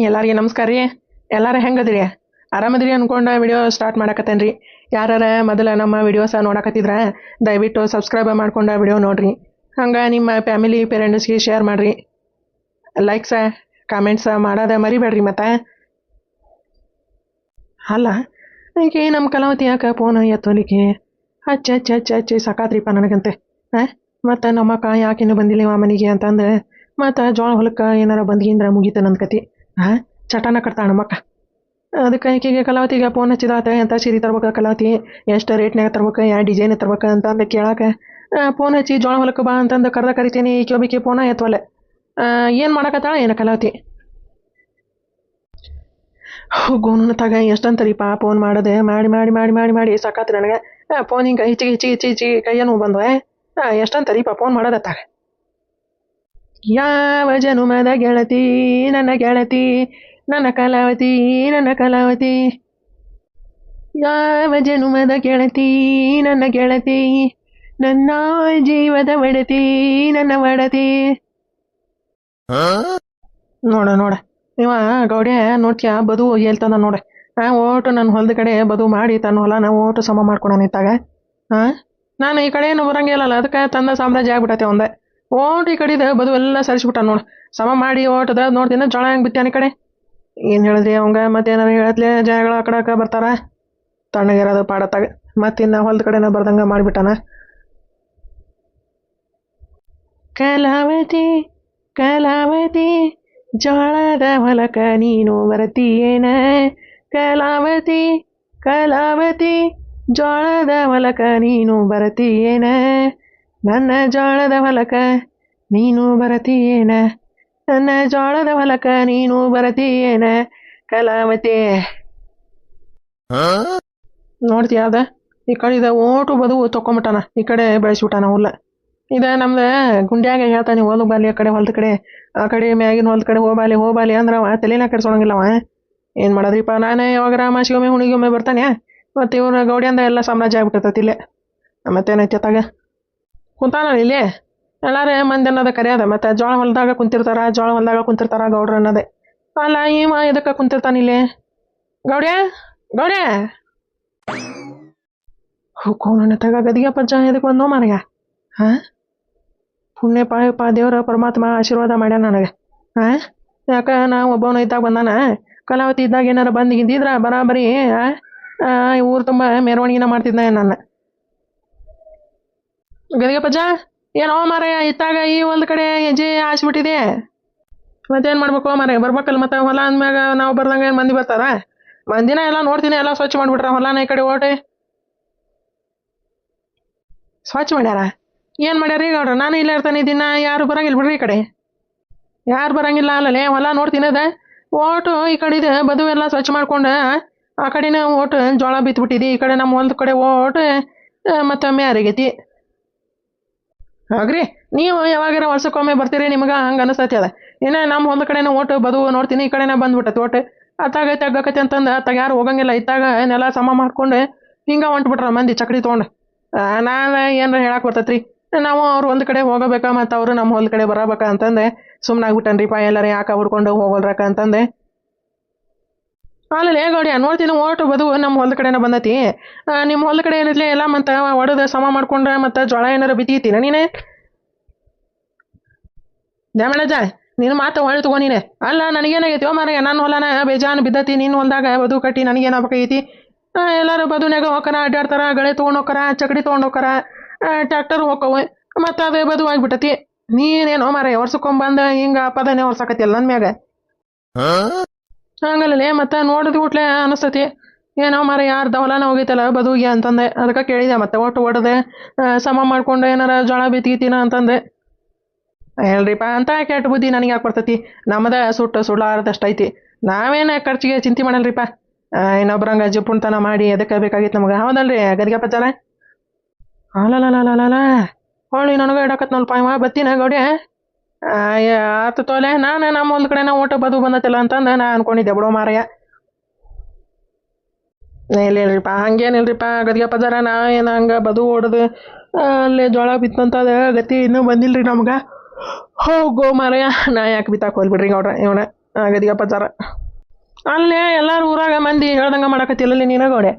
ಎಲ್ಲರಿಗೆ ನಮಸ್ಕಾರ ರೀ. ಎಲ್ಲಾರು ಹೆಂಗದಿರಿ? ಆರಾಮದಿರಿ ಅನ್ಕೊಂಡು ವಿಡಿಯೋ ಸ್ಟಾರ್ಟ್ ಮಾಡಕತ್ತೇನ್ರಿ. ಯಾರ ಮೊದಲ ನಮ್ಮ ವಿಡಿಯೋಸ ನೋಡಕತ್ತಿದ್ರ ದಯವಿಟ್ಟು ಸಬ್ಸ್ಕ್ರೈಬ್ ಮಾಡ್ಕೊಂಡು ವಿಡಿಯೋ ನೋಡ್ರಿ. ಹಂಗೆ ನಿಮ್ಮ ಫ್ಯಾಮಿಲಿ ಪೇರೆಂಟ್ಸ್ಗೆ ಶೇರ್ ಮಾಡ್ರಿ. ಲೈಕ್ಸ ಕಾಮೆಂಟ್ಸ ಮಾಡೋದ ಮರಿಬೇಡ್ರಿ. ಮತ್ತೆ ಅಲ್ಲ ಈಕೆ ನಮ್ಮ ಕಲಾವತಿ ಯಾಕೆ ಫೋನ್ ಎತ್ತೋಲಿಕ್ಕೆ ಹಚ್ಚಿ ಹಚ್ಚಿ ಹಚ್ಚಿ ಹಚ್ಚಿ ಸಾಕಾತ್ರಿಪ್ಪ ನನಗಂತೆ. ಮತ್ತು ನಮ್ಮಕ್ಕ ಯಾಕಿನ್ನೂ ಬಂದಿಲ್ಲ ಮನೆಗೆ ಅಂತಂದು ಮತ್ತು ಜೋಳ ಹೊಲಕ್ಕೆ ಏನಾರ ಬಂದ್ಗಿಂದ್ರೆ ಮುಗೀತು ನನ್ನ ಕತಿ. ಚಟನ ಕಟ್ತಾಳ ನಮ್ಮಕ್ಕ. ಅದಕ್ಕೆ ಈಕೆಗೆ ಕಲಾವತಿಗೆ ಫೋನ್ ಹಚ್ಚಿದಾತ ಎಂಥ ಸೀರೆ ತರ್ಬೇಕು ಕಲಾವತಿ, ಎಷ್ಟು ರೇಟ್ನಾಗ ತರ್ಬೇಕು, ಯಾವ ಡಿಸೈನ್ ತರ್ಬೇಕು ಅಂತಂದು ಕೇಳಕ್ಕೆ ಫೋನ್ ಹಚ್ಚಿ ಜೋಳ ಹೊಲಕ್ಕೆ ಬಾ ಅಂತಂದು ಕರಿತೀನಿ. ಈಕೆ ಒಬ್ಬಕ್ಕೆ ಫೋನ ಎತ್ತವಲ್ಲ. ಏನು ಮಾಡಕತ್ತಾಳ ಏನು ಕಲಾವತಿ? ಗೋನು ತಗ ಎಷ್ಟಂತರಿಪ್ಪ ಫೋನ್ ಮಾಡೋದೆ ಮಾಡಿ ಮಾಡಿ ಮಾಡಿ ಮಾಡಿ ಮಾಡಿ ಸಾಕಾತು ನನಗೆ. ಫೋನ್ ಹಿಂಗೆ ಹೆಚ್ಚಿಗೆ ಕೈಯ ನೋವು ಬಂದ್ವೆ. ಎಷ್ಟಂತರಿಪ್ಪ ಫೋನ್ ಮಾಡೋದತ್ತಾಗ. ಯಾವ ಜನುಮದ ಗೆಳತಿ ನನ್ನ ಗೆಳತಿ ನನ್ನ ಕಲಾವತಿ ನನ್ನ ಕಲಾವತಿ, ಯಾವ ಜನುಮದ ಗೆಳತಿ ನನ್ನ ಗೆಳತಿ ನನ್ನ ಜೀವದ ಒಡತಿ ನನ್ನ ಒಡತಿ. ನೋಡ ಇವ ಗೌಡ್ಯ ನೋಡ್ತೀಯ ಬದು ಹೇಳ್ತಾನ ನೋಡ. ಓಟು ನನ್ನ ಹೊಲದ ಕಡೆ ಬದು ಮಾಡಿ ತನ್ನ ಹೊಲನ ಓಟು ಸಮ ಮಾಡ್ಕೊಳ ನಿಂತಾಗ. ನಾನು ಈ ಕಡೆ ಏನು ಬರಂಗಿಲ್ಲಲ್ಲ, ಅದಕ್ಕೆ ತಂದ ಸಾಮ್ರಾಜ್ಯ ಆಗ್ಬಿಟ್ಟತೆ ಒಂದೆ. ಓಟು ಈ ಕಡೆದ ಬದು ಎಲ್ಲ ಸರಿಸ್ಬಿಟ್ಟ ನೋಡು. ಸಮ ಮಾಡಿ ಓಟದ ನೋಡ್ತೀನಿ ಜೋಳ ಹೆಂಗೆ ಬಿತ್ತಾನ ಈ ಕಡೆ. ಏನು ಹೇಳಿದ್ರಿ ಅವಂಗ? ಮತ್ತೇನಾರು ಹೇಳತ್ಲೆ ಜಗಳ ಕಡಕ ಬರ್ತಾರ. ತಣ್ಣಗಿರೋದು ಪಾಡತ್ತಾಗ ಮತ್ತಿನ್ನ ಹೊಲದ ಕಡೆನ ಬರ್ದಂಗ ಮಾಡಿಬಿಟ್ಟಾನ. ಕಲಾವತಿ ಕಲಾವತಿ ಜೋಳದ ಹೊಲಕ ನೀನು ಬರತೀಯೇನ, ಕಲಾವತಿ ಕಲಾವತಿ ಜೋಳದ ಹೊಲಕ ನೀನು ಬರತೀಯೇನ, ನನ್ನ ಜೋಳದ ಹೊಲಕ ನೀನು ಬರತೀಯೇನ, ನನ್ನ ಜೋಳದ ಹೊಲಕ ನೀನು ಬರತೀಯೇನ ಕಲಾವತಿ. ನೋಡ್ತೀಯ ಅದ ಈ ಕಡೆ ಓಟು ಬದು ತೊಕೊಂಬಿಟ್ಟಾನ, ಈ ಕಡೆ ಬೆಳೆಸ್ಬಿಟ್ಟಾನ ಹುಲ್ಲ. ನಮ್ದು ಗುಂಡ್ಯಾಗ ಹೇಳ್ತಾನೆ ಹೊಲದ ಬಾಲಿ ಆ ಕಡೆ ಹೊಲದ ಕಡೆ, ಆ ಕಡೆ ಮ್ಯಾಗಿನ ಹೊಲದ ಕಡೆ ಹೋಗ್ಬಾಲಿ ಅಂದ್ರೆ ಅವ ತಲೆನ ಕೆಡ್ಸೋಣಂಗಿಲ್ಲವ. ಏನು ಮಾಡೋದ್ರಿಪ್ಪ, ನಾನೇ ಯಾವಾಗ ಅಮಾಸಿಗೊಮ್ಮೆ ಹುಣಿಗೊಮ್ಮೆ ಬರ್ತಾನೆ. ಮತ್ತು ಇವ್ರ ಗೌಡಿಯಿಂದ ಎಲ್ಲ ಸಾಮ್ರಾಜ್ಯ ಆಗ್ಬಿಟ್ಟೈತಿ ಇಲ್ಲೇ. ಮತ್ತೇನೈತಿ ತಾಗ ಕುಂತಾನ ಇಲ್ಲಿ. ಎಲ್ಲಾರೇ ಮಂದಿ ಅನ್ನೋದ ಕರೆಯದ. ಮತ್ತು ಜೋಳ ಹೊಲದಾಗ ಕುಂತಿರ್ತಾರ ಗೌಡ್ರ ಅನ್ನೋದೇ. ಅಲ್ಲ ಇವ ಇದಕ್ಕೆ ಕುಂತಿರ್ತಾನ ಇಲ್ಲಿ ಗೌಡ್ಯ ಗೌಡ್ಯ. ನನ್ನ ತಗ ಗದಿಗೆ ಪಜ್ಜ ಇದಕ್ಕೆ ಬಂದೋ ಮಾರಗ. ಪುಣ್ಯ ಪಾಯಪ್ಪ, ದೇವ್ರ ಪರಮಾತ್ಮ ಆಶೀರ್ವಾದ ಮಾಡ್ಯಾನ ನನಗೆ. ಯಾಕೆ ನಾವು ಒಬ್ಬವನ ಇದ್ದಾಗ ಬಂದಾನ, ಕಲಾವತಿ ಇದ್ದಾಗ ಏನಾರ ಬಂದಿದ್ದಿದ್ರ ಬರಾಬರಿ ಊರು ತುಂಬ ಮೆರವಣಿಗೆನ ಮಾಡ್ತಿದ್ನ ನನ್ನ. ಗದಿಗೆ ಪಜ್ಜ ಏನೋ ಮಾರಯ್ಯ, ಇತ್ತಾಗ ಈ ಒಂದು ಕಡೆ ಹೆಜ್ಜೆ ಹಾಸ್ಬಿಟ್ಟಿದೆ. ಮತ್ತೇನು ಮಾಡ್ಬೇಕು ಮಾರಯ್ಯ, ಬರ್ಬೇಕಲ್ಲ. ಮತ್ತು ಹೊಲ ಅಂದ್ಮ್ಯಾಗ ನಾವು ಬರ್ದಂಗೆ ಏನು ಮಂದಿ ಬರ್ತಾರ? ಮಂದಿನ ಎಲ್ಲ ನೋಡ್ತೀನಿ, ಎಲ್ಲ ಸ್ವಚ್ಛ ಮಾಡಿಬಿಟ್ರ ಹೊಲಾನ ಈ ಕಡೆ ಓಟೆ. ಸ್ವಚ್ಛ ಮಾಡ್ಯಾರ? ಏನು ಮಾಡ್ಯಾರ ಈಗ ಅವ್ರ? ನಾನು ಇಲ್ಲೇ ಇರ್ತಾನೆ ದಿನ, ಯಾರು ಬರಂಗಿಲ್ಲ ಬಿಡ್ರಿ ಈ ಕಡೆ. ಯಾರು ಬರಂಗಿಲ್ಲ ಅಲ್ಲೇ ಹೊಲ ನೋಡ್ತೀನಿ ಅದ ಓಟು ಈ ಕಡೆ ಬದು ಎಲ್ಲ ಸ್ವಚ್ಛ ಮಾಡ್ಕೊಂಡು ಆ ಕಡೆನೇ ಓಟು ಜೋಳ ಬಿತ್ಬಿಟ್ಟಿದಿ. ಈ ಕಡೆ ನಮ್ಮ ಹೊಲದ ಕಡೆ ಓಟು ಮತ್ತು ಮ್ಯಾರಿಗೈತಿ. ಹಾಗ್ರಿ ನೀವು ಯಾವಾಗಾರ ವರ್ಷಕ್ಕೊಮ್ಮೆ ಬರ್ತೀರಿ, ನಿಮ್ಗೆ ಹಂಗೆ ಅನಿಸ್ತೈತಿ ಅದ. ಏನೇ ನಮ್ಮ ಹೊಲದ ಕಡೆನೇ ಓಟು ಬದು ನೋಡ್ತೀನಿ, ಈ ಕಡೆನೇ ಬಂದ್ಬಿಟ್ಟೈತಿ ಓಟು. ಅತ್ತಾಗೈತೆ ಅಗ್ಗಕೈತಿ ಅಂತಂದು ಅತ್ತಾಗ ಯಾರು ಹೋಗಂಗಿಲ್ಲ. ಇತ್ತಾಗ ನೆಲ ಸಮ ಮಾಡ್ಕೊಂಡು ಹಿಂಗೆ ಹೊಂಟ್ಬಿಟ್ರ ಮಂದಿ ಚಕ್ಡಿ ತೊಗೊಂಡು. ನಾನು ಏನಾರ ಹೇಳಕ್ಕೆ ಬರ್ತೈತ್ರಿ, ನಾವು ಅವ್ರು ಒಂದು ಕಡೆ ಹೋಗಬೇಕಾ ಮತ್ತು ಅವರು ನಮ್ಮ ಹೊಲದ ಕಡೆ ಬರಬೇಕಾ ಅಂತಂದೆ ಸುಮ್ಮನೆ ಆಗ್ಬಿಟ್ಟನ್ರಿಪ್ಪ. ಎಲ್ಲಾರ ಯಾಕೆ ಹುಡ್ಕೊಂಡು ಹೋಗೋಲ್ರಕ್ಕ ಅಂತಂದೆ. ಅಲ್ಲೇ ಗೌಡ್ಯ ನೋಡ್ತೀನಿ ಓಟು ಬದು ನಮ್ಮ ಹೊಲದ ಕಡೆನೇ ಬಂದೈತಿ. ನಿಮ್ಮ ಹೊಲದ ಕಡೆ ಏನಿರ್ಲಿ ಎಲ್ಲ ಮತ್ತು ಒಡೆದು ಸಮ ಮಾಡ್ಕೊಂಡ್ರೆ ಮತ್ತು ಜೋಳ ಏನಾರ ಬಿತ್ತೀನ ನೀನೆ? ದ್ಯಾಮಣ್ಣಜ್ಜ ನೀನು ಮಾತು ಹೊಳೆ ತಗೋ ನೀನೆ. ಅಲ್ಲ ನನಗೇನಾಗೈತಿ ಓ ಮಾರಯ್ಯ, ನನ್ನ ಹೊಲನ ಬೇಜಾನು ಬಿದ್ದತಿ, ನಿನ್ನ ಹೊಲದಾಗ ಬದು ಕಟ್ಟಿ ನನಗೇನಾಗಬೇಕೈತಿ? ಎಲ್ಲರೂ ಬದುನ್ಯಾಗ ಹೋಗಾರ, ಅಡ್ಡಾಡ್ತಾರ, ಗಳೆ ತೊಗೊಂಡು ಹೋಗಾರ, ಚಕಡಿ ತೊಗೊಂಡು ಹೋಗಾರ, ಟ್ರ್ಯಾಕ್ಟರ್ ಹೋಕ್ಕವು, ಮತ್ತು ಅದು ಬದು ಆಗಿಬಿಟ್ಟತಿ. ನೀನೇನೋ ಮಾರಯ್ಯ ವರ್ಷಕ್ಕೊಂಬಂದು ಹಿಂಗೆ ಪದನೇ ಹೊರ್ಸಾಕತಿಯಲ್ಲ ನನ್ನ ಮ್ಯಾಗ. ಹಂಗಲ್ಲೇ ಮತ್ತು ನೋಡಿದ್ ಬಿಟ್ಲೆ ಅನಿಸ್ತತಿ ಏನೋ ಮಾರಯ್ಯ ಯಾರ್ದ ಹೊಲನ ಹೋಗೈತಲ್ಲ ಬದುಗೆ ಅಂತಂದೆ. ಅದಕ್ಕೆ ಕೇಳಿದೆ ಮತ್ತೆ ಒಟ್ಟು ಹೊಡೆದೆ ಸಮ ಮಾಡ್ಕೊಂಡು ಏನಾರ ಜೋಳ ಬಿತ್ತೀನ ಅಂತಂದೆ. ಹೇಳ್ರಿಪ್ಪ ಅಂತ ಕೆಟ್ಟ ಬುದ್ಧಿ ನನಗೆ ಯಾಕೆ ಬರ್ತೈತಿ? ನಮ್ಮದ ಸುಳ್ಳಾರದಷ್ಟು ಐತಿ. ನಾವೇನು ಖರ್ಚಿಗೆ ಚಿಂತೆ ಮಾಡಲ್ರಿಪ್ಪ. ಇನ್ನೊಬ್ರಂಗೆ ಜಿಪ್ಪುಣ್ತನ ಮಾಡಿ ಅದಕ್ಕೆ ಬೇಕಾಗಿತ್ತು ನಮ್ಗೆ. ಹೌದಲ್ರಿ ಗದಿಗೆ ಪಜ್ಜಾರ? ಅಲ್ಲಲ್ಲ ಹೊಳ್ಳಿ ನನಗೆ ಇಡಕತ್ನಲ್ಪ ಇವ ಬತ್ತೀನ ಗೌಡ್ಯ. ಆತು ತೋಲೆ, ನಾನು ನಮ್ಮ ಒಂದು ಕಡೆ ಓಟ ಬದು ಬಂದತಿಲ್ಲ ಅಂತಂದು ನಾ ಅನ್ಕೊಂಡಿದ್ದೆ ಬಿಡೋ ಮಾರಯ್ಯ. ಇಲ್ರಿಪ್ಪ ಹಂಗೇನಿಲ್ರಿಪ್ಪ ಗದಿಗೆ ಪಜ್ಜಾರ, ನಾ ಏನು ಹಂಗೆ ಬದು ಹೊಡೆದು ಅಲ್ಲೇ ಜೋಳ ಬಿತ್ತಂತದ ಗತಿ ಇನ್ನೂ ಬಂದಿಲ್ರಿ ನಮ್ಗೆ. ಹೋಗೋ ಮಾರಯ್ಯ, ನಾ ಯಾಕೆ ಬಿತ್ತಾಕ ಹೋಲ್ಬಿಡ್ರಿ ಗೌಡ್ರ ಇವನ. ಗದಿಗೆ ಪಚಾರ ಅಲ್ಲೇ ಎಲ್ಲಾರು ಊರಾಗ ಮಂದಿ ಹೇಳ್ದಂಗೆ ಮಾಡಕತ್ತಿಲ್ಲ ನೀನ ಗೋಡೆ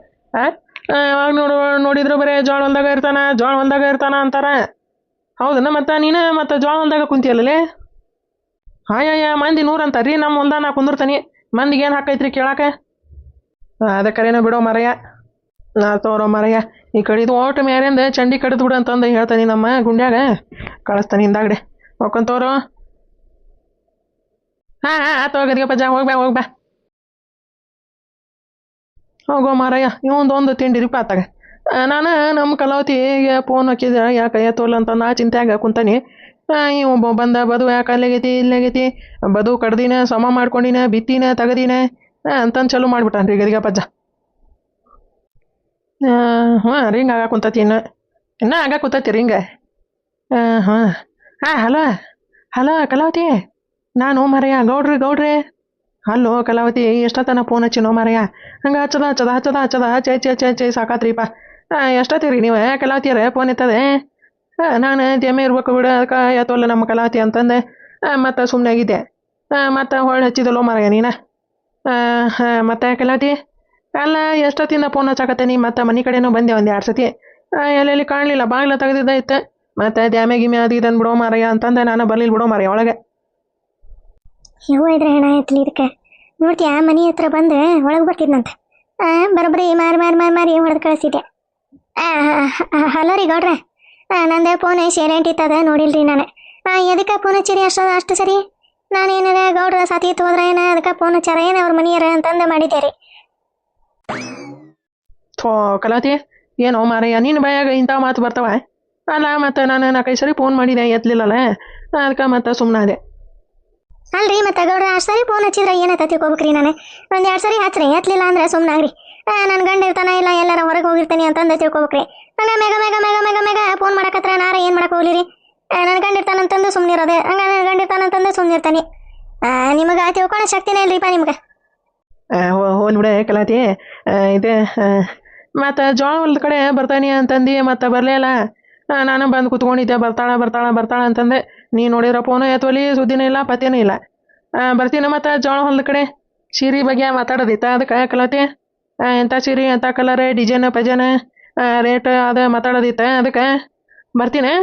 ಅವಾಗ ನೋಡಿದ್ರು ಬರೇ ಜೋಳ ಹೊಲ್ದಾಗ ಇರ್ತಾನ ಅಂತಾರ. ಹೌದನ ಮತ್ತೆ ನೀನು ಮತ್ತೆ ಜೋಳ ಹೊಲ್ದಾಗ ಕುಂತಿಯಲ್ಲೇ? ಹಾಯಯ್ಯ ಮಂದಿ 100 ಅಂತಾರ್ರಿ, ನಮ್ಮ ಹೊಲ್ದಾಗ ನಾ ಕುಂದಿರ್ತಾನೆ. ಮಂದಿಗೆ ಏನು ಹಾಕೈತ್ರಿ ಕೇಳಾಕ? ಅದ ಕರೆನೋ ಬಿಡೋ ಮರಯ್ಯ. ನಾ ತೋರೋ ಮರಯ್ಯ, ಈ ಕಡಿದು ಓಟು ಮೇರಿಂದ ಚಂಡಿ ಕಡಿದು ಬಿಡು ಅಂತಂದು ಹೇಳ್ತಾನೆ ನಮ್ಮ ಗುಂಡ್ಯಾಗ. ಕಳಿಸ್ತಾನೆ ಹಿಂದಾಗಡೆ ಹೋಗ್ಕೊಂತೋರು. ಆತು ಗದಿಗೆ ಪಜ್ಜ, ಹೋಗ್ಬಾ ಹೋಗೋ ಮಾರಯ್ಯ. ಇವೊಂದೊಂದು ತಿಂಡಿರಿಪ್ಪ ಆತಾಗ. ನಾನು ನಮ್ಮ ಕಲಾವತಿಗೆ ಫೋನ್ ಹಾಕಿದ್ರೆ ಯಾಕೆ ಎತ್ತೋಲ್ಲ ಅಂತ ನಾ ಚಿಂತ್ಯಾಗ ಕುಂತಾನೆ. ಇವು ಬಂದ ಬದು ಯಾಕೆ ಅಲ್ಲಾಗೈತಿ ಇಲ್ಲಾಗೈತಿ, ಬದು ಕಡ್ದಿನ ಸಮ ಮಾಡ್ಕೊಂಡಿನ ಬಿತ್ತಿನ ತೆಗದಿನ ಅಂತಂದು ಚಲೋ ಮಾಡ್ಬಿಟ್ಟಾನ್ರಿ ಗದಿಗೆ ಪಜ್ಜ. ರಿಂಗ್ ಆಗ ಕುಂತತಿ ಇನ್ನೂ ಆಗ ಕುಂತತಿ ರಿಂಗ. ಹಲೋ ಕಲಾವತಿ, ನಾನು ಮರಯ್ಯ ಗೌಡ್ರಿ. ಹಲೋ ಕಲಾವತಿ, ಎಷ್ಟೊತ್ತನ ಫೋನ್ ಹಚ್ಚಿನೋ ಮರಯ್ಯ? ಹಂಗೆ ಹಚ್ಚದ ಸಾಕಾತ್ರಿಪ್ಪ. ಎಷ್ಟೊತ್ತೀರಿ ನೀವು ಕಲಾವತಿಯರ ಫೋನ್ ಎತ್ತದೆ? ನಾನು ಜಮೆ ಇರ್ಬೇಕು ಬಿಡು, ಅದಕ್ಕೆ ಎತ್ತೋಲ್ಲ ನಮ್ಮ ಕಲಾವತಿ ಅಂತಂದೆ. ಮತ್ತು ಸುಮ್ಮನೆ ಆಗಿದ್ದೆ. ಮತ್ತು ಹೊಳ್ಳಿ ಹಚ್ಚಿದಲ್ಲೋ ಮರಯ್ಯ ನೀನು. ಮತ್ತೆ ಕಲಾವತಿ, ಅಲ್ಲ ಎಷ್ಟೊತ್ತಿಂದ ಫೋನ್ ಹಚ್ಚಾಕತ್ತೇನಿ, ಮತ್ತು ಮನೆ ಕಡೆನೂ ಬಂದೆ 1-2 ಸತಿ. ಎಲ್ಲೆಲ್ಲಿ ಕಾಣಲಿಲ್ಲ, ಬಾಗಿಲ ತೆಗೆದಿದ್ದ ಇತ್ತು. ಮತ್ತು ದ್ಯಾಮೆ ಗಿಮೆ ಅದು ಇದನ್ನು ಬಿಡೋ ಮಾರಯ್ಯ ಅಂತಂದೆ. ನಾನು ಬರ್ಲಿಲ್ಲ ಬಿಡೋ ಮಾರಯ್ಯ ಒಳಗೆ. ಇವು ಇದ್ರೆ ಹೆಣ ಎತ್ತಲಿ ಇದಕ್ಕೆ ನೋಡ್ತೀಯ, ಮನೆ ಹತ್ರ ಬಂದು ಒಳಗೆ ಬರ್ತಿದ್ನಂತ. ಬರೋಬ್ಬರಿ ಮಾರಿ ಹೊಡೆದು ಕಳಿಸಿದ್ದೆ. ಹಲೋ ರೀ ಗೌಡ್ರೆ, ನಂದು ಫೋನ್ ಸೈಲೆಂಟ್ ಇತ್ತದ ನೋಡಿಲ್ರಿ ನಾನು. ಎದಕ್ಕೆ ಫೋನ್ ಹಚ್ಚಿರಿ ಅಷ್ಟು ಸರಿ? ನಾನೇನಾರ ಗೌಡ್ರ ಸಾತಿ ಹೋದ್ರೆ ಏನ ಅದಕ್ಕೆ ಫೋನ್ ಹಚ್ಚಾರ ಏನು ಅವ್ರ ಮನೆಯರ ಅಂತಂದು ಮಾಡಿದ್ದೆ ರೀ. ಥೋ ಕಲಾವತಿ, ಏನೋ ಮಾರಯ್ಯ ನಿನ್ನ ಬಾಯಾಗ ಇಂಥ ಮಾತು ಬರ್ತಾವ? ಅಲ್ಲ ಮತ್ತು ನಾನು 4-5 ಸರಿ ಫೋನ್ ಮಾಡಿದೆ, ಎತ್ತಲಿಲ್ಲಲ್ಲ, ಅದಕ್ಕೆ ಮತ್ತೆ ಸುಮ್ಮನಾದೆ. ಅಲ್ರಿ ಮತ್ತೆ ಗೌಡ್ರ ಅಷ್ಟು ಸರಿ ಫೋನ್ ಹಚ್ಚಿದ್ರೆ ಏನತ್ತ ತಿಳ್ಕೊಬೇಕ್ರಿ ನಾನು? 1-2 ಸರಿ ಹಚ್ಚ್ರಿ, ಎತ್ತಲಿಲ್ಲ ಅಂದ್ರೆ ಸುಮ್ಮನಾಗ್ರಿ. ನನ್ನ ಗಂಡ ಇರ್ತಾನೆ ಇಲ್ಲ ಎಲ್ಲಾರ ಹೊರಗೆ ಹೋಗಿರ್ತಾನೆ ಅಂತಂದು ತಿಳ್ಕೊಬೇಕ್ರಿ. ಹಂಗೆ ಮೇಗ ಫೋನ್ ಮಾಡಕತ್ರ ನಾರ ಏನು ಮಾಡಕ್ಕೆ ಹೋಗ್ಲಿರಿ? ನನ್ನ ಗಂಡ ಇರ್ತಾನಂತಂದು ಸುಮ್ಮನಿರೋದೆ, ಹಂಗೆ ನನ್ನ ಗಂಡ ಇರ್ತಾನಂತಂದು ಸುಮ್ಮನಿರ್ತಾನೆ. ನಿಮಗೆ ತಿಳ್ಕೊಳ್ಳೋ ಶಕ್ತಿನೇ ಇಲ್ರಿಪ್ಪ ನಿಮ್ಗೆ. ಹೋಲ್ ಬಿಡೆ ಕಲಾವತಿ. ಇದೆ ಮತ್ತು ಜೋಳ ಹೊಲ್ದ ಕಡೆ ಬರ್ತಾನೆ ಅಂತಂದು ಮತ್ತು ಬರಲೇ ಇಲ್ಲ. ನಾನು ಬಂದು ಕೂತ್ಕೊಂಡಿದ್ದೆ, ಬರ್ತಾಳ ಅಂತಂದೆ. ನೀ ನೋಡಿರೋ ಫೋನು ಎತ್ತೋಲಿ, ಸುದ್ದಿನೂ ಇಲ್ಲ ಪತ್ತೇನೂ ಇಲ್ಲ. ಬರ್ತೀನಿ ಮತ್ತು ಜೋಳ ಹೊಲ್ದ ಕಡೆ ಸೀರೆ ಬಗ್ಗೆ ಮಾತಾಡೋದಿತ್ತ, ಅದಕ್ಕೆ ಕಲಾವತಿ. ಎಂಥ ಸೀರೆ, ಎಂಥ ಕಲರ್, ಡಿಸೈನ್ ಪಜಾನ, ರೇಟ್ ಅದು ಮಾತಾಡೋದಿತ್ತ, ಅದಕ್ಕೆ ಬರ್ತೀನಿ.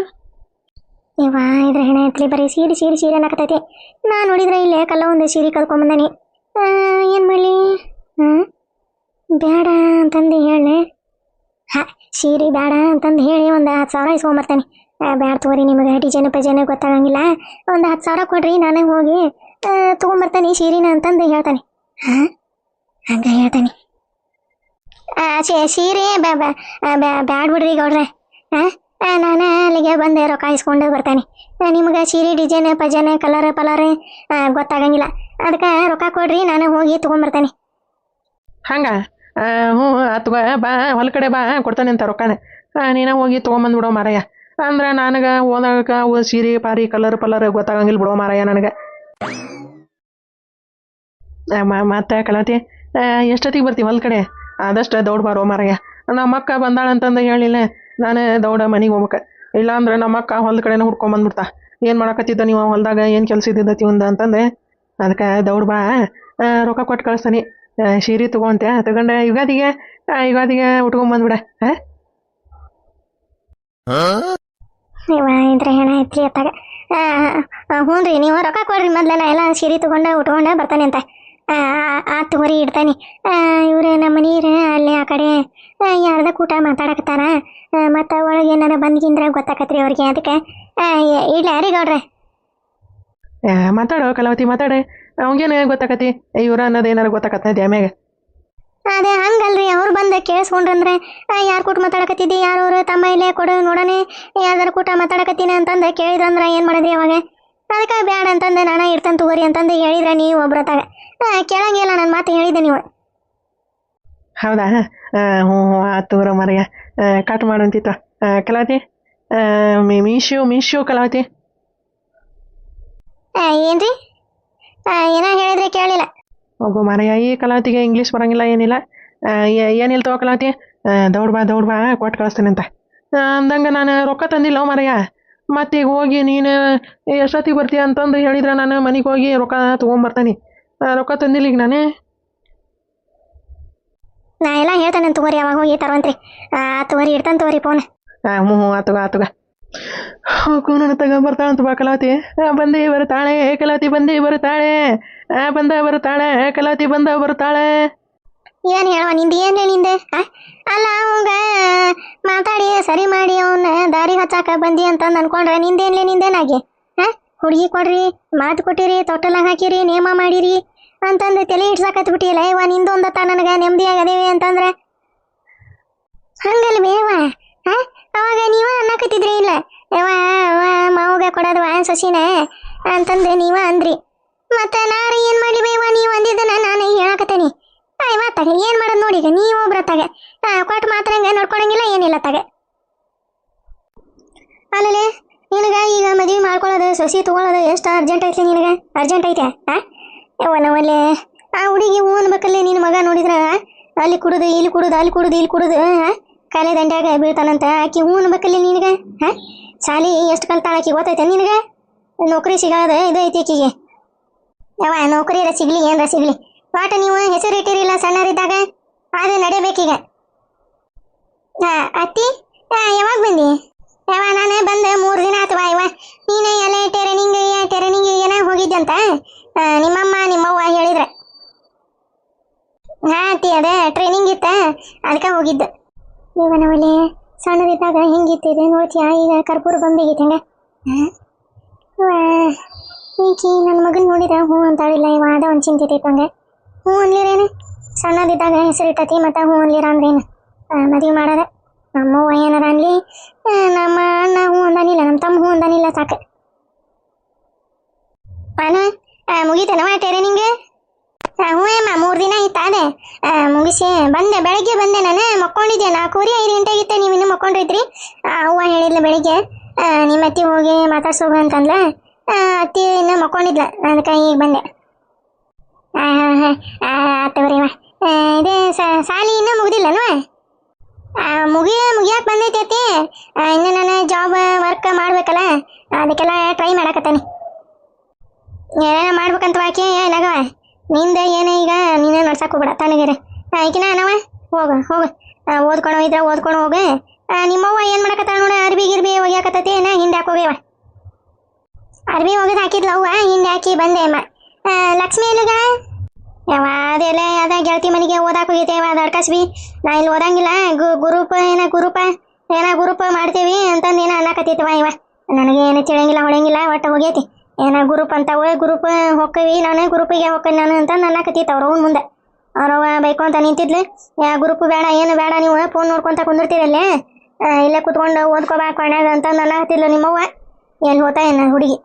ಇವ ಇದ್ರ ಹೆಣ ಎತ್ತಲಿ ಬರೀ ಸೀರೆ ಅನ್ನಕತ್ತೈತಿ. ನಾ ನೋಡಿದ್ರೆ ಇಲ್ಲೇ ಕಲ್ಲ ಒಂದು ಸೀರೆ ಕಲ್ಕೊಂಬಂದಾನಿ. ಏನು ಮಾಡಲಿ? ಬೇಡ ಅಂತಂದು ಹೇಳಿ. ಸೀರೆ ಬೇಡ ಅಂತಂದು ಹೇಳಿ ಒಂದು 10,000 ಇಸ್ಕೊಂಬರ್ತಾನೆ. ಬ್ಯಾಡ ತಗೋರಿ, ನಿಮಗೆ ಡಿಸೈನ್ ಪಜಾನ ಗೊತ್ತಾಗಂಗಿಲ್ಲ, ಒಂದು 10,000 ಕೊಡ್ರಿ, ನಾನೇ ಹೋಗಿ ತೊಗೊಂಬರ್ತಾನೆ ಸೀರೆನ ಅಂತಂದು ಹೇಳ್ತಾನೆ. ಹಂಗೆ ಹೇಳ್ತಾನೆ. ಸೀರೆ ಬ್ಯಾಡ ಬಿಡ್ರಿ ಗೌಡ್ರೆ. ನಾನು ಅಲ್ಲಿಗೆ ಬಂದೆ ರೊಕ್ಕ ಇಸ್ಕೊಂಡು ಬರ್ತಾನೆ. ನಿಮ್ಗೆ ಸೀರೆ ಡಿಸೈನ್ ಪಜಾನ ಕಲರ್ ಗೊತ್ತಾಗಂಗಿಲ್ಲ, ಅದಕ್ಕೆ ರೊಕ್ಕ ಕೊಡ್ರಿ, ನಾನು ಹೋಗಿ ತೊಗೊಂಬರ್ತಾನೆ. ಹಂಗೆ ಆತು ಬಾ, ಹೊಲ ಕಡೆ ಬಾ, ಕೊಡ್ತಾನೆ ಅಂತ ರೊಕ್ಕನ. ನೀನು ಹೋಗಿ ತೊಗೊಂಬಂದು ಮಾರಯ್ಯ. ಅಂದ್ರೆ ನನಗೆ ಹೋದಾಗ ಅವು ಸೀರೆ ಪಾರಿ ಕಲರ್ ಗೊತ್ತಾಗಂಗಿಲ್ಲ ಬಿಡೋ ಮಾರಯ್ಯ ನನಗೆ. ಮತ್ತೆ ಕಲಾವತಿ, ಎಷ್ಟೊತ್ತಿಗೆ ಬರ್ತೀವಿ ಹೊಲ ಕಡೆ? ಆದಷ್ಟು ದೌಡ್ ಬಾರೋ ಮಾರಯ್ಯ. ನಮ್ಮ ಅಕ್ಕ ಬಂದಾಳಂತಂದು ಹೇಳಿಲ್ಲ, ನಾನು ದೌಡ ಮನೆಗೆ ಹೋಗ್ಬೇಕು. ಇಲ್ಲಾಂದ್ರೆ ನಮ್ಮ ಅಕ್ಕ ಹೊಲ್ದ ಕಡೆನೇ ಹುಡ್ಕೊಂಬಂದ್ಬಿಡ್ತಾ. ಏನು ಮಾಡಕತ್ತಿದ್ದ ನೀವು ಹೊಲ್ದಾಗ, ಏನು ಕೆಲಸ ಇದ್ದಿದ್ದತಿ ಅಂತಂದೆ. ಅದಕ್ಕೆ ದೌಡ್ ಬಾ, ರೊಕ್ಕ ಕೊಟ್ಟು ಕಳಿಸ್ತಾನೆ. ಸೀರೆ ತೊಗೊಂತೆ ತಗೊಂಡೆ ಯುಗಾದಿಗೆ ಉಟ್ಕೊಂಬಂದ್ಬಿಡ. ಇದ್ರೆ ಹೆಣ ಎತ್ತಲಿ ಅತ್ತಾಗ. ಹ್ಞೂ ರೀ, ನೀವು ರೊಕ್ಕ ಕೊಡ್ರಿ, ಮೊದ್ಲೆಲ್ಲ ಎಲ್ಲ ಸೀರೆ ಉಟ್ಕೊಂಡೆ ಬರ್ತಾನೆ ಅಂತ. ತಗೋರಿ ಇಡ್ತಾನೆ. ಇವ್ರೆ ನಮ್ಮ ಮನೀರು ಅಲ್ಲಿ ಆ ಕಡೆ ಯಾರ್ದ ಕೂಟ ಮಾತಾಡಕತ್ತಾರ, ಮತ್ತು ಒಳಗೆ ಏನಾರ ಬಂದ್ಗಿಂದ್ರೆ ಗೊತ್ತಾಕತ್ರಿ ಅವ್ರಿಗೆ. ಅದಕ್ಕೆ ಇಡ್ಲ ರೀ ಗೌಡ್ರೆ? ಮಾತಾಡೋ ಕಲಾವತಿ, ಮಾತಾಡೆ. ಅವಂಗೇನು ಗೊತ್ತಾಕತಿ? ಇವ್ರ ಅನ್ನೋದು ಏನಾರು ಗೊತ್ತಾಕತ್ತ ಆಮ್ಯಾಗ? ಅದೇ ಹಂಗಲ್ರಿ, ಅವ್ರು ಬಂದು ಕೇಳಿಸ್ಕೊಂಡ್ರಂದ್ರೆ ಯಾರು ಕೂಟ ಮಾತಾಡಕತ್ತಿದ್ದಿ, ಯಾರವ್ರು ತಮ್ಮ ಇಲ್ಲೇ ಕೊಡು ನೋಡೋಣ, ಯಾವ್ದಾರು ಕೂಟ ಮಾತಾಡಕತ್ತೀನಿ ಅಂತಂದು ಕೇಳಿದ್ರಂದ್ರೆ ಏನು ಮಾಡಿದ್ರಿ ಅವಾಗ? ಅದಕ್ಕೆ ಬ್ಯಾಡ ಅಂತಂದೆ, ನಾನು ಇಡ್ತಾನೆ ತಗೋರಿ ಅಂತಂದು ಹೇಳಿದ್ರೆ ನೀವು ಒಬ್ರತ್ತಾಗ ಕೇಳಂಗಿಲ್ಲ. ನನ್ನ ಮಾತು ಹೇಳಿದ್ದೆ ನೀವು. ಹೌದಾ? ಹ್ಞೂ ಆತು ಮರಯ್ಯ, ಕಟ್ ಮಾಡಂತಿತ್ತು ಕಲಾವತಿ. ಮೀಶೋ ಕಲಾವತಿ. ಏನ್ರಿ ಏನೋ ಹೇಳಿದ್ರೆ ಕೇಳಿಲ್ಲ. ಒಬ್ಬ ಮಾರಯ್ಯ, ಈ ಕಲಾವತಿಗೆ ಇಂಗ್ಲೀಷ್ ಬರಂಗಿಲ್ಲ, ಏನಿಲ್ಲ. ಏನಿಲ್ಲ ತಗೋ ಕಲಾವತಿ, ದೌಡ್ ಬಾ ಕೊಟ್ಟು ಕಳಿಸ್ತೇನೆ ಅಂತ ಅಂದಂಗೆ ನಾನು ರೊಕ್ಕ ತಂದಿಲ್ಲ ಮಾರಯ್ಯ. ಮತ್ತೀಗ ಹೋಗಿ ನೀನು ಎಷ್ಟೊತ್ತಿಗೆ ಬರ್ತೀಯ ಅಂತಂದು ಹೇಳಿದ್ರೆ ನಾನು ಮನೆಗೆ ಹೋಗಿ ರೊಕ್ಕ ತೊಗೊಂಬರ್ತಾನೆ. ರೊಕ್ಕ ತಂದಿಲ್ಲ ಈಗ ನಾನೇ. ನಾ ಎಲ್ಲ ಹೇಳ್ತಾನೆ ತಗೋರಿ, ಅವಾಗ ಹೋಗಿ ತರುವಂತ್ರಿ. ತಗೋರಿ, ಇಡ್ತಾನೆ ತಗೋರಿ ಫೋನ್. ಹ್ಞೂ ಆತಗ ಹೋಗು, ನನ್ನ ತಗೊಂಬರ್ತಾಳಂತ ಬಾ ಕಲಾತಿ. ಬಂದೇ ಬರ್ತಾಳೆ ಕಲಾತಿ, ಬಂದೇ ಬರ್ತಾಳೆ. ಬಂದ ಬರ್ತಾಳೆ ಕಲಾತಿ, ಬಂದ ಬರ್ತಾಳೆ. ಏನು ಹೇಳುವ ನಿಂದು, ಏನ್ರಿ ನಿಂದೆ? ಅಲ್ಲ ಅವಂಗ ಮಾತಾಡಿ ಸರಿ ಮಾಡಿ ಅವನ್ನ ದಾರಿ ಹಚ್ಚಾಕ ಬಂದಿ ಅಂತಂದು ಅನ್ಕೊಂಡ್ರೆ ನಿಂದೇನಾಗಿ? ಹುಡುಗಿ ಕೊಡ್ರಿ, ಮಾತು ಕೊಟ್ಟಿರಿ, ತೊಟ್ಟಲಾಗ ಹಾಕಿರಿ, ನೇಮ ಮಾಡಿರಿ ಅಂತಂದು ತಲೆ ಇಡ್ಸಾಕತ್ ಬಿಟ್ಟಿಲ್ಲ. ಇವ ನಿಂದೊಂದತ್ತ ನನಗೆ ನೆಮ್ಮದಿಯಾಗದೇವಿ ಅಂತಂದ್ರೆ ಹಂಗಲ್ವೇ ಇವ? ಅವಾಗ ನೀವ ಅನ್ನಕತ್ತಿದ್ರಿ ಇಲ್ಲ ಯವ ಮಾವುಗ ಕೊಡೋದು ಸೊಸಿನ ಅಂತಂದು ನೀವ ಅಂದ್ರಿ. ಮತ್ತೆ ನಾರು ಏನು ಮಾಡಲಿ ಇವ? ನೀವು ಅಂದಿದ್ದನ ನಾನು ಹೇಳಕತ್ತೇನಿ. ಇವತ್ತಾಗ ಏನು ಮಾಡೋದು ನೋಡಿ. ಈಗ ನೀವು ಒಬ್ರತ್ತಾಗ ಕೊಟ್ಟು ಮಾತ್ರ ಹಂಗೆ ನೋಡ್ಕೊಳಂಗಿಲ್ಲ, ಏನಿಲ್ಲ ತಗ. ಆಮೇಲೆ ನಿನಗೆ ಈಗ ಮದುವೆ ಮಾಡ್ಕೊಳ್ಳೋದು, ಸೊಸಿ ತೊಗೊಳೋದು ಎಷ್ಟು ಅರ್ಜೆಂಟ್ ಐತಿ ನಿನಗೆ? ಅರ್ಜೆಂಟ್ ಐತೆ? ನಮ್ಮಲ್ಲಿ ಆ ಹುಡುಗಿ ಹೂ ಅನ್ಬೇಕಲ್ಲಿ. ನಿನ್ನ ಮಗ ನೋಡಿದ್ರ ಅಲ್ಲಿ ಕುಡುದು ಇಲ್ಲಿ ಕುಡುದು, ಅಲ್ಲಿ ಕುಡುದು ಇಲ್ಲಿ ಕುಡುದು ಕಾಲೇ ದಂಡ್ಯಾಗ ಬೀಳ್ತಾನಂತ. ಆಕಿ ಹೂ ಅನ್ಬೇಕಲ್ಲಿ ನಿನಗೆ. ಶಾಲಿ ಎಷ್ಟು ಕಲ್ತಾಳ ಆಕಿ ಗೊತ್ತೈತೆ ನಿನಗೆ? ನೌಕರಿ ಸಿಗೋದ ಇದು ಐತಿ ಆಕಿಗೆ. ನೌಕರಿಯರ ಸಿಗ್ಲಿ ಏನರ ಸಿಗ್ಲಿ, ಒಟ್ಟು ನೀವು ಹೆಸರು ಇಟ್ಟಿರಿಲ್ಲ ಸಣ್ಣರಿದ್ದಾಗ, ಅದು ನಡಿಬೇಕೀಗ. ಅತ್ತಿ ಯಾವಾಗ ಬಂದಿ? ನಾನು ಬಂದು 3 ದಿನ ಆತವಾ. ನೀನು ಎಲ್ಲ ಟೆರನಿಂಗ್ ಏನ ಹೋಗಿದ್ದಂತ ನಿಮ್ಮಮ್ಮ ನಿಮ್ಮವ್ವ ಹೇಳಿದ್ರೆ. ಅತ್ತಿ ಅದೇ ಟ್ರೈನಿಂಗ್ ಇತ್ತ, ಅದಕ್ಕೆ ಹೋಗಿದ್ದು. ಇವನವಲ್ಲಿ ಸಣ್ಣದಿದ್ದಾಗ ಹೆಂಗಿತ್ತಿದೆ ನೋಡ್ತೀಯಾ? ಈಗ ಕರ್ಪೂರ ಬಂಬಿಗಿತ್ತು ಹಂಗೆ. ಈಕಿ ನನ್ನ ಮಗನ ನೋಡಿದ್ರೆ ಹ್ಞೂ ಅಂತಾಳಿಲ್ಲ. ಇವ ಅದ ಒಂದು ಚಿಂತೆ ಐತೆ ಹಂಗೆ. ಹ್ಞೂ ಅನ್ಲಿರೇನು? ಸಣ್ಣದಿದ್ದಾಗ ಹೆಸರಿಟ್ಟತಿ, ಮತ್ತು ಹ್ಞೂ ಅನ್ಲಿರ ಅಂದ್ರೇನು? ಮದುವೆ ಮಾಡೋದ ನಮ್ಮವ್ವ ಏನಾರ ಅನ್ಲಿ, ನಮ್ಮ ಅಣ್ಣ ಹ್ಞೂ ಅಂದಾನಿಲ್ಲ, ನಮ್ಮ ತಮ್ಮ ಹ್ಞೂ ಅಂದಾನಿಲ್ಲ, ಸಾಕು. ನಾನು ಮುಗಿತೇನವ ಟ್ರೈನಿಂಗ್? ಹ್ಞೂ ಅಮ್ಮ, 3 ದಿನ ಇತ್ತು. ಅದೇ ಮುಗಿಸಿ ಬಂದೆ. ಬೆಳಗ್ಗೆ ಬಂದೆ, ನಾನು ಮಕ್ಕೊಂಡಿದ್ದೆ. 4:30 5 ಗಂಟೆಗಿತ್ತೆ. ನೀವು ಇನ್ನೂ ಮಕ್ಕೊಂಡಿದ್ರಿ. ಅವ್ವ ಹೇಳಿದ್ಲು ಬೆಳಿಗ್ಗೆ ನಿಮ್ಮ ಅತ್ತಿ ಹೋಗಿ ಮಾತಾಡ್ಸೋಗ ಅಂತಂದ್ಲ. ಅತ್ತಿ ಇನ್ನೂ ಮಕ್ಕೊಂಡಿದ್ಲ, ಅದಕ್ಕೆ ಈಗ ಬಂದೆ. ಆತವ್ರಿವ. ಇದೇ ಸಾಲಿ ಇನ್ನೂ ಮುಗ್ದಿಲ್ಲನವ? ಮುಗಿಯಕ್ಕೆ ಬಂದೈತಿ ಅತ್ತಿ. ಇನ್ನು ನಾನು ಜಾಬ್ ವರ್ಕ್ ಮಾಡ್ಬೇಕಲ್ಲ, ಅದಕ್ಕೆಲ್ಲ ಟ್ರೈ ಮಾಡಕತ್ತೇನೆ. ಏನೇನೋ ಮಾಡ್ಬೇಕಂತ ಆಕೆ ಏನಾಗವ ನಿಂದ ಏನೇ? ಈಗ ನೀನೇ ನಡ್ಸಕ್ಕೆ ಹೋಗ್ಬೇಡ, ತಣ್ಣಗಿರ. ಈಕಿನ ಅನ್ನವ ಹೋಗು ಓದ್ಕೊಂಡು ಹೋಗಿದ್ರೆ ಓದ್ಕೊಂಡು ಹೋಗು. ನಿಮ್ಮವ್ವ ಏನು ಮಾಡಕತ್ತಾಳ ನೋಡ? ಅರ್ಬಿ ಗಿರ್ಬಿ ಒಗ್ಯಾಕತ್ತೈತಿ. ಹಿಂದೆ ಹಾಕೋಗ್ಯವ. ಅರ್ಬಿ ಒಗದು ಹಾಕಿದ್ಲ ಅವ್ವ, ಹಿಂದೆ ಹಾಕಿ ಬಂದೆ ಅಮ್ಮ. ಲಕ್ಷ್ಮಿ ಎಲ್ಲಿಗ? ಅದೆಲ್ಲ ಅದ ಗೆಳತಿ ಮನೆಗೆ ಓದಾಕ್ ಹೋಗೈತೆ. ಅದು ಅಡ್ಕಸ್ಬಿ ನಾ ಇಲ್ಲಿ ಓದಂಗಿಲ್ಲ. ಗ್ರೂಪ್ ಮಾಡ್ತೀವಿ ಅಂತಂದು ಏನೋ ಅನ್ನಕತ್ತಿತ್ತವ. ನನಗೆ ಏನು ತಿಳಿಯಂಗಿಲ್ಲ ಹೊಡಂಗಿಲ್ಲ, ಒಟ್ಟು ಹೋಗೈತಿ. ಗ್ರೂಪ್ ಅಂತಾವ, ಗ್ರೂಪ್ ಹೋಗ್ತೀವಿ, ನಾನು ಗ್ರೂಪಿಗೆ ಹೋಗ್ತೀನಿ ನಾನು ಅಂತಂದು ಅನ್ನಕತ್ತಿತ್ತು ಅವ್ರವ್ನ ಮುಂದೆ. ಅವ್ರವ ಬೈಕೊಂತ ನಿಂತಿದ್ಲು. ಗ್ರೂಪ್ ಬೇಡ, ಏನು ಬೇಡ, ನೀವು ಫೋನ್ ನೋಡ್ಕೊಂತ ಕುಂದಿರ್ತೀರಲ್ಲೇ, ಇಲ್ಲೇ ಕುತ್ಕೊಂಡು ಓದ್ಕೋಬಾ ಕೊನೆಗೆ ಅಂತಂದು ಅನ್ನಕತ್ತಿದ್ಲು ನಿಮ್ಮವ್ವ. ಎಲ್ಲಿ ಹೋತಾ ಏನು ಹುಡುಗಿ?